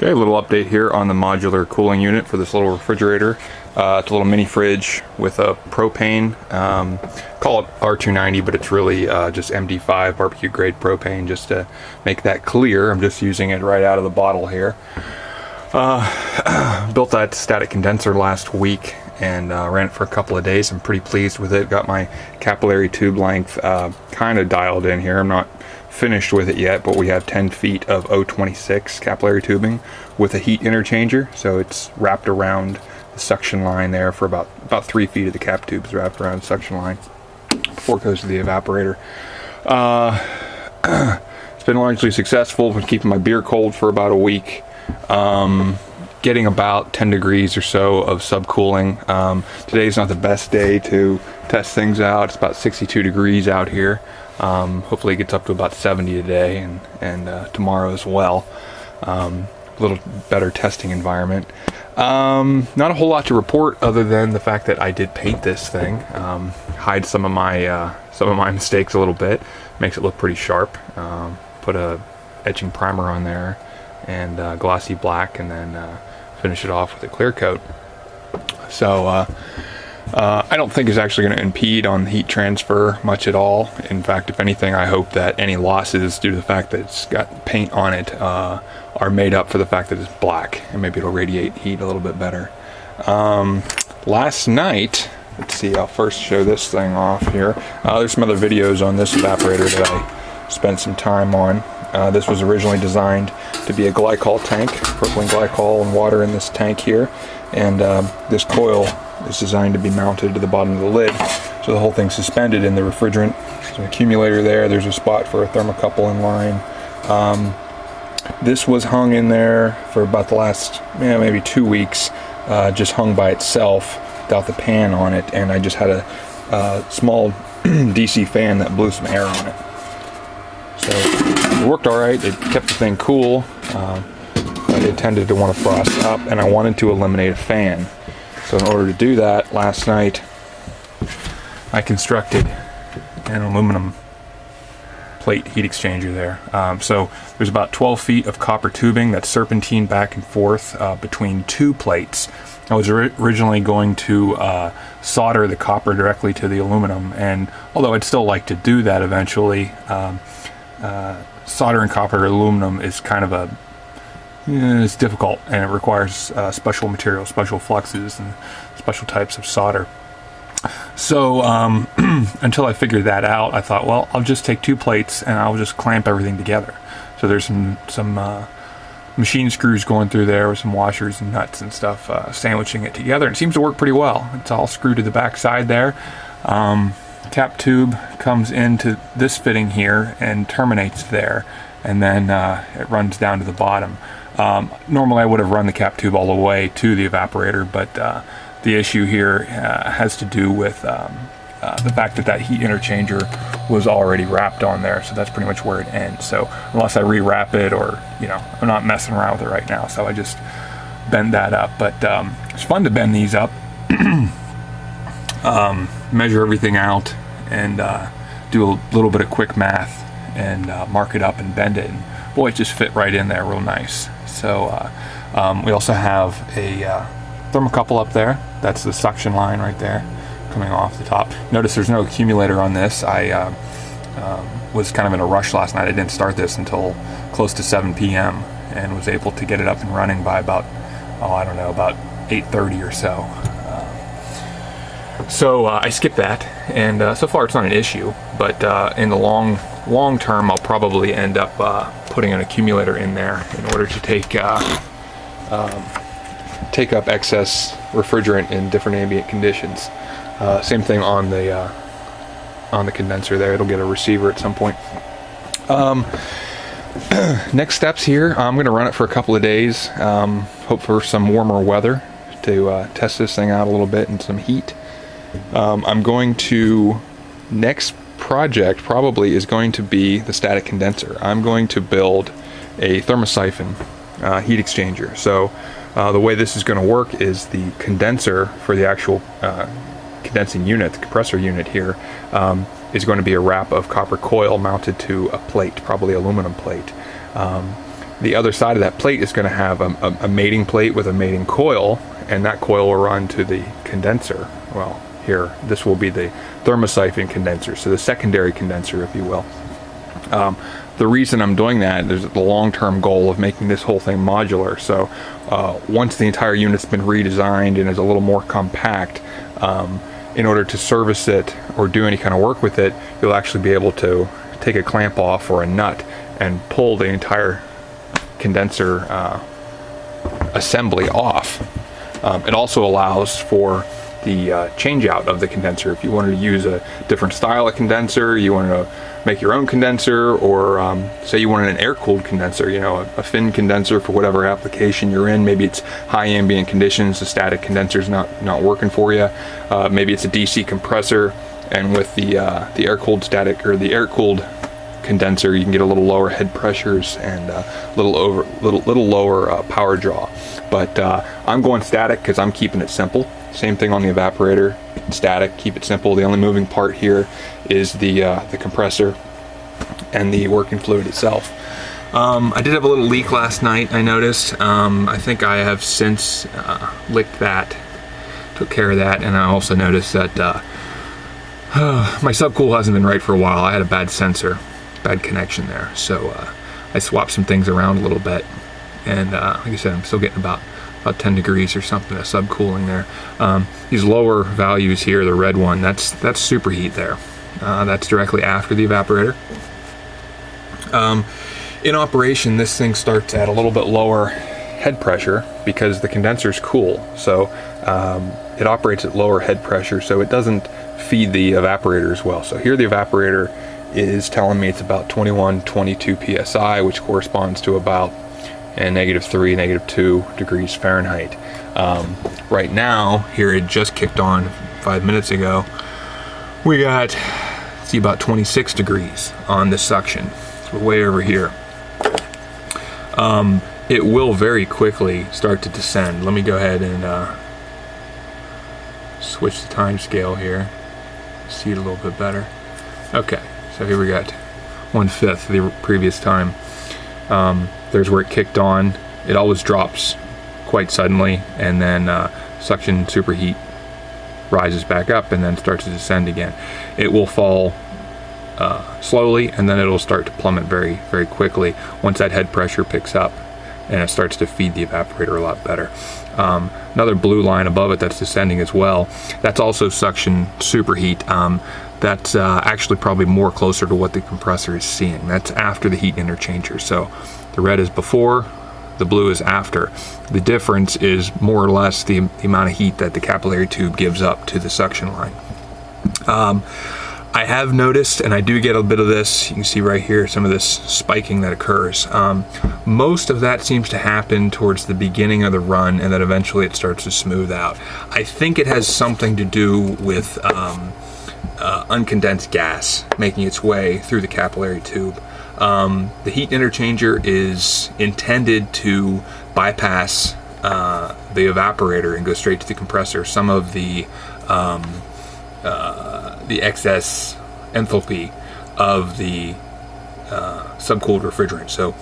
Okay, a little update here on the modular cooling unit for this little refrigerator. It's a little mini fridge with a propane, call it R290, but it's really just MD5 barbecue grade propane, just to make that clear. I'm just using it right out of the bottle here. Built that static condenser last week and ran it for a couple of days. I'm pretty pleased with it. Got my capillary tube length kind of dialed in here. I'm not finished with it yet, but we have 10 feet of 026 capillary tubing with a heat interchanger, so it's wrapped around the suction line there for about 3 feet of the cap tube is wrapped around the suction line before it goes to the evaporator. It's been largely successful. Been keeping my beer cold for about a week. Getting about 10 degrees or so of subcooling. Today's not the best day to test things out. It's about 62 degrees out here. Hopefully it gets up to about 70 today and tomorrow as well. A little better testing environment. Not a whole lot to report other than the fact that I did paint this thing. Hide some of my mistakes a little bit. Makes it look pretty sharp. Put a etching primer on there and glossy black, and then finish it off with a clear coat. So I don't think it's actually going to impede on heat transfer much at all. In fact, if anything, I hope that any losses due to the fact that it's got paint on it are made up for the fact that it's black, and maybe it'll radiate heat a little bit better. Last night, let's see, I'll first show this thing off here. There's some other videos on this evaporator that I spent some time on. This was originally designed to be a glycol tank, propylene glycol and water in this tank here, and this coil is designed to be mounted to the bottom of the lid, so the whole thing's suspended in the refrigerant. There's an accumulator there. There's a spot for a thermocouple in line. This was hung in there for about the last maybe 2 weeks, just hung by itself without the pan on it, and I just had a small DC fan that blew some air on it. So it worked all right. It kept the thing cool, but it tended to want to frost up, and I wanted to eliminate a fan. So in order to do that, last night I constructed an aluminum plate heat exchanger there. So there's about 12 feet of copper tubing that's serpentine back and forth between two plates. I was originally going to solder the copper directly to the aluminum, and although I'd still like to do that eventually, soldering copper to aluminum is kind of it's difficult, and it requires special materials, special fluxes, and special types of solder. So until I figured that out, I thought, well, I'll just take two plates and I'll just clamp everything together. So there's some machine screws going through there with some washers and nuts and stuff, sandwiching it together. It seems to work pretty well. It's all screwed to the back side there. Cap tube comes into this fitting here and terminates there, and then it runs down to the bottom. Normally I would have run the cap tube all the way to the evaporator, but the issue here has to do with the fact that heat interchanger was already wrapped on there, so that's pretty much where it ends. So unless I rewrap it, or I'm not messing around with it right now, so I just bend that up. But it's fun to bend these up, measure everything out, and do a little bit of quick math and mark it up and bend it, and boy, it just fit right in there real nice. So we also have a thermocouple up there. That's the suction line right there coming off the top. Notice there's no accumulator on this. I was kind of in a rush last night. I didn't start this until close to 7 p.m. and was able to get it up and running by about 8:30 or so. So I skipped that, and so far it's not an issue, but in the long term I'll probably end up putting an accumulator in there in order to take up excess refrigerant in different ambient conditions. Same thing on the condenser there. It'll get a receiver at some point. Next steps here, I'm going to run it for a couple of days, hope for some warmer weather to test this thing out a little bit and some heat. I'm going to, next project probably is going to be the static condenser. I'm going to build a thermosiphon heat exchanger. So the way this is going to work is the condenser for the actual condensing unit, the compressor unit here, is going to be a wrap of copper coil mounted to a plate, probably aluminum plate. the other side of that plate is going to have a mating plate with a mating coil, and that coil will run to the condenser. Well, here, this will be the thermosiphon condenser, so the secondary condenser, if you will. The reason I'm doing that is the long-term goal of making this whole thing modular. So once the entire unit's been redesigned and is a little more compact, in order to service it or do any kind of work with it, you'll actually be able to take a clamp off or a nut and pull the entire condenser assembly off. It also allows for the change out of the condenser. If you wanted to use a different style of condenser, you wanted to make your own condenser, or say you wanted an air-cooled condenser, you know, a fin condenser for whatever application you're in. Maybe it's high ambient conditions, the static condenser's not working for you. Maybe it's a DC compressor, and with the air-cooled static or the air-cooled condenser, you can get a little lower head pressures and a little lower power draw. But I'm going static because I'm keeping it simple. Same thing on the evaporator, static, keep it simple. The only moving part here is the compressor and the working fluid itself. I did have a little leak last night, I noticed. I think I have since licked that, took care of that, and I also noticed that my subcool hasn't been right for a while. I had a bad sensor, bad connection there, so I swapped some things around a little bit, and like I said, I'm still getting about 10 degrees or something of subcooling there. These lower values here, the red one, that's superheat there. That's directly after the evaporator. In operation, this thing starts at a little bit lower head pressure because the condenser's cool, so it operates at lower head pressure, so it doesn't feed the evaporator as well. So here the evaporator is telling me it's about 21, 22 psi, which corresponds to about and -3, -2 degrees Fahrenheit. Right now, here it just kicked on 5 minutes ago. We got, see, about 26 degrees on the suction. So we're way over here. It will very quickly start to descend. Let me go ahead and switch the time scale here. See it a little bit better. Okay, so here we got 1/5 the previous time. There's where it kicked on. It always drops quite suddenly, and then suction superheat rises back up and then starts to descend again. It will fall slowly, and then it'll start to plummet very, very quickly once that head pressure picks up and it starts to feed the evaporator a lot better. Another blue line above it that's descending as well, that's also suction superheat. That's actually probably more closer to what the compressor is seeing. That's after the heat interchanger. So the red is before, the blue is after. The difference is more or less the amount of heat that the capillary tube gives up to the suction line. I have noticed, and I do get a bit of this, you can see right here some of this spiking that occurs. Most of that seems to happen towards the beginning of the run, and then eventually it starts to smooth out. I think it has something to do with uncondensed gas making its way through the capillary tube. The heat interchanger is intended to bypass the evaporator and go straight to the compressor. Some of the excess enthalpy of the subcooled refrigerant. So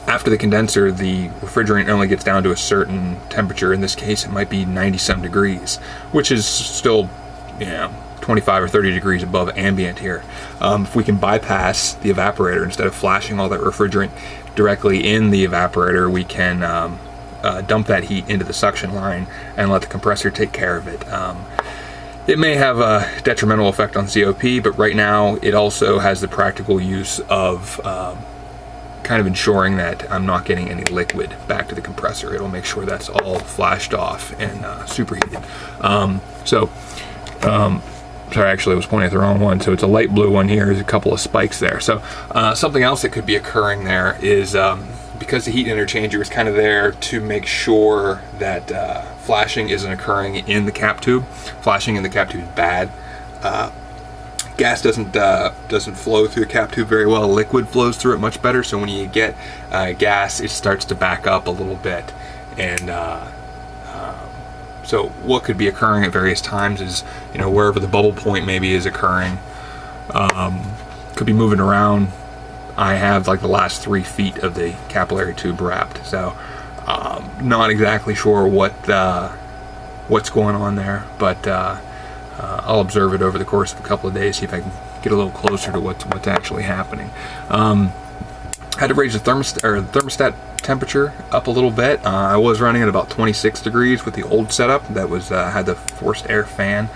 after the condenser, the refrigerant only gets down to a certain temperature. In this case, it might be 90-some degrees, which is still, 25 or 30 degrees above ambient here. If we can bypass the evaporator, instead of flashing all that refrigerant directly in the evaporator, we can dump that heat into the suction line and let the compressor take care of it. It may have a detrimental effect on COP, but right now it also has the practical use of kind of ensuring that I'm not getting any liquid back to the compressor. It'll make sure that's all flashed off and superheated. Sorry, actually I was pointing at the wrong one. So it's a light blue one here. There's a couple of spikes there. So something else that could be occurring there is because the heat interchanger is kind of there to make sure that flashing isn't occurring in the cap tube. Flashing in the cap tube is bad. Gas doesn't flow through the cap tube very well. Liquid flows through it much better. So when you get gas, it starts to back up a little bit. And so what could be occurring at various times is, wherever the bubble point maybe is occurring, could be moving around I have like the last 3 feet of the capillary tube wrapped. So not exactly sure what's going on there, but I'll observe it over the course of a couple of days, see if I can get a little closer to what's actually happening. Had to raise the thermostat temperature up a little bit. I was running at about 26 degrees with the old setup that was had the forced air fan.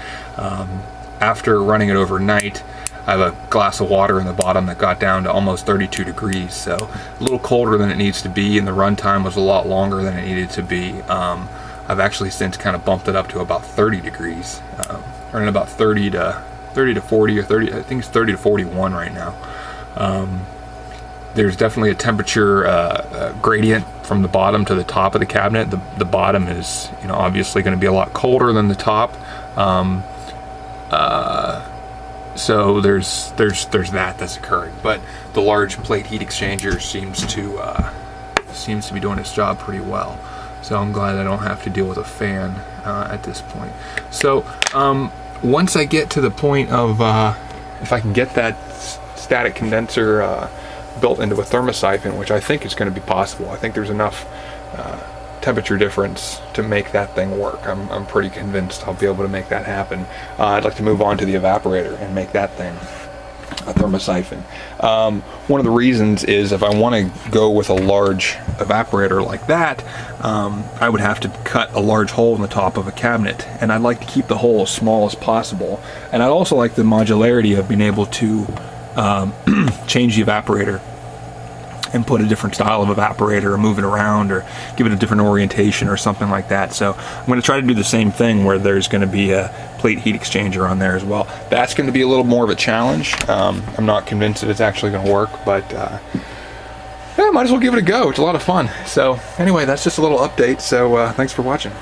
After running it overnight, I have a glass of water in the bottom that got down to almost 32 degrees, so a little colder than it needs to be, and the run time was a lot longer than it needed to be. I've actually since kind of bumped it up to about 30 degrees, running about 30 to 40 or 30. I think it's 30 to 41 right now. There's definitely a temperature gradient from the bottom to the top of the cabinet. The bottom is, obviously going to be a lot colder than the top. So there's that's occurring. But the large plate heat exchanger seems to be doing its job pretty well. So I'm glad I don't have to deal with a fan at this point. So once I get to the point of if I can get that static condenser built into a thermosiphon, which I think is going to be possible. I think there's enough temperature difference to make that thing work. I'm pretty convinced I'll be able to make that happen. I'd like to move on to the evaporator and make that thing a thermosiphon. One of the reasons is if I want to go with a large evaporator like that, I would have to cut a large hole in the top of a cabinet, and I'd like to keep the hole as small as possible. And I'd also like the modularity of being able to change the evaporator and put a different style of evaporator or move it around or give it a different orientation or something like that. So I'm going to try to do the same thing where there's going to be a plate heat exchanger on there as well. That's going to be a little more of a challenge. I'm not convinced that it's actually going to work, but yeah, might as well give it a go. It's a lot of fun. So anyway, that's just a little update. So thanks for watching.